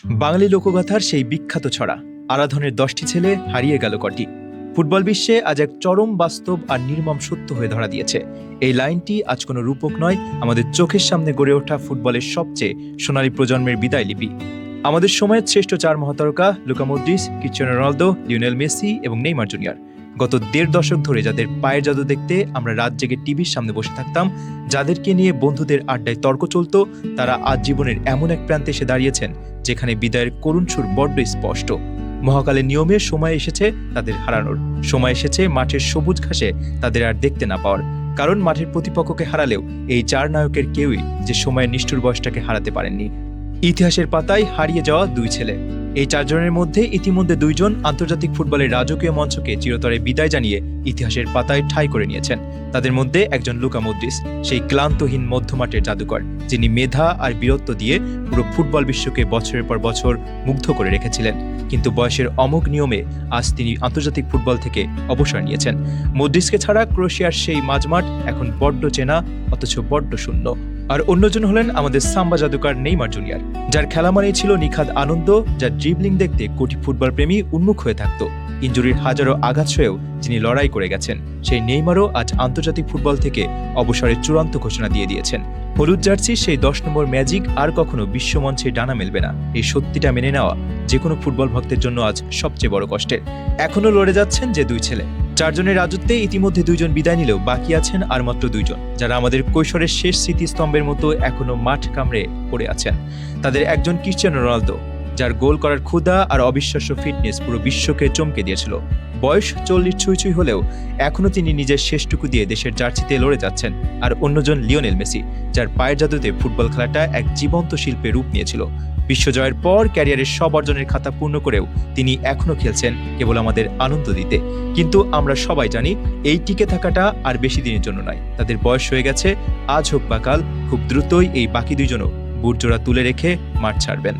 বাঙালি লোকগাথার সেই বিখ্যাত ছড়া আরাধনের 10টি ছেলে হারিয়ে গেল কটি। ফুটবল বিশ্বে আজ এক চরম বাস্তব আর নির্মম সত্য হয়ে ধরা দিয়েছে। এই লাইনটি আজ কোনো রূপক নয়, আমাদের চোখের সামনে গড়ে ওঠা ফুটবলের সবচেয়ে সোনালী প্রজন্মের বিদায় লিপি। আমাদের সময়ের শ্রেষ্ঠ 4 মহাতারকা Luka Modric, Cristiano Ronaldo, Lionel Messi এবং নেইমার জুনিয়র। গত 1.5 দশক ধরে যাদের পায়ের জাদু দেখতে আমরা রাত জেগে টিভির সামনে বসে থাকতাম, যাদেরকে নিয়ে বন্ধুদের আড্ডায় তর্ক চলত, তারা আজ জীবনের এমন এক প্রান্তে এসে দাঁড়িয়েছেন যেখানে বিদায়ের করুণ সুর বড্ড স্পষ্ট। মহাকালের নিয়মে সময় এসেছে তাদের হারানোর, সময় এসেছে মাঠের সবুজ ঘাসে তাদের আর দেখতে না পাওয়ার। কারণ মাঠের প্রতিপক্ষকে হারালেও এই 4 নায়কের কেউই যে সময়ের নিষ্ঠুর বয়সটাকে হারাতে পারেননি। ইতিহাসের পাতায় হারিয়ে যাওয়া 2 ছেলে। এই 4 জনের মধ্যে ইতিমধ্যে 2 জন আন্তর্জাতিক ফুটবলের রাজকীয় মঞ্চকে চিরতরে বিদায় জানিয়ে ইতিহাসের পাতায় ঠাঁই করে নিয়েছেন। তাদের মধ্যে একজন লুকা মদ্রিচ, সেই ক্লান্তহীন মধ্যমাঠের জাদুকর, যিনি মেধা আর বীরত্ব দিয়ে পুরো ফুটবল বিশ্বকে বছরের পর বছর মুগ্ধ করে রেখেছিলেন। কিন্তু বয়সের অমোঘ নিয়মে আজ তিনি আন্তর্জাতিক ফুটবল থেকে অবসর নিয়েছেন। মদ্রিচকে ছাড়া ক্রোয়েশিয়ার সেই মাঝমাঠ এখন বড্ড চেনা, অথচ বড্ড শূন্য। আর অন্যজন হলেন আমাদের সাম্বা জাদুকর নেইমার জুনিয়র, যার খেলা মানেই ছিল নিখাদ আনন্দ, যার ড্রিবলিং দেখতে কোটি ফুটবল প্রেমী উন্মুখ হয়ে থাকত। ইনজুরির হাজারো আঘাত সয়েও যিনি লড়াই করে গেছেন, সেই নেইমারও আজ আন্তর্জাতিক ফুটবল থেকে অবসরের চূড়ান্ত ঘোষণা দিয়ে দিয়েছেন। হলুদ জার্সি সেই 10 নম্বর ম্যাজিক আর কখনো বিশ্বমঞ্চে ডানা মেলবে না, এই সত্যিটা মেনে নেওয়া যে কোনো ফুটবল ভক্তের জন্য আজ সবচেয়ে বড় কষ্টের। এখনো লড়ে যাচ্ছেন যে 2 ছেলে। 4 জনের রাজত্বে ইতিমধ্যে 2 জন বিদায় নিলেও বাকি আছেন আর মাত্র 2 জন, যারা আমাদের কৈশোরের শেষ স্মৃতিস্তম্ভের মতো এখনো মাঠ কামড়ে পড়ে আছেন। তাদের একজন ক্রিশ্চিয়ানো রোনালদো, যার গোল করার ক্ষুধা আর অবিশ্বাস্য ফিটনেস পুরো বিশ্বকে চমকে দিয়েছিল। বয়স 40 ছুঁই হলেও এখনো তিনি নিজের শেষটুকু দিয়ে দেশের জার্সিতে লড়ে যাচ্ছেন। আর অন্যজন লিওনেল মেসি, যার পায়ের জাদুতে ফুটবল খেলাটা এক জীবন্ত শিল্পে রূপ নিয়েছিল। বিশ্বজয়ের পর ক্যারিয়ারের সব অর্জনের খাতা পূর্ণ করেও তিনি এখনো খেলছেন কেবল আমাদের আনন্দ দিতে। কিন্তু আমরা সবাই জানি এই টিকে থাকাটা আর বেশি দিনের জন্য নয়। তাদের বয়স হয়ে গেছে, আজ হোক বা কাল খুব দ্রুতই এই বাকি 2 জনও বুটজোড়া তুলে রেখে মাঠ ছাড়বেন।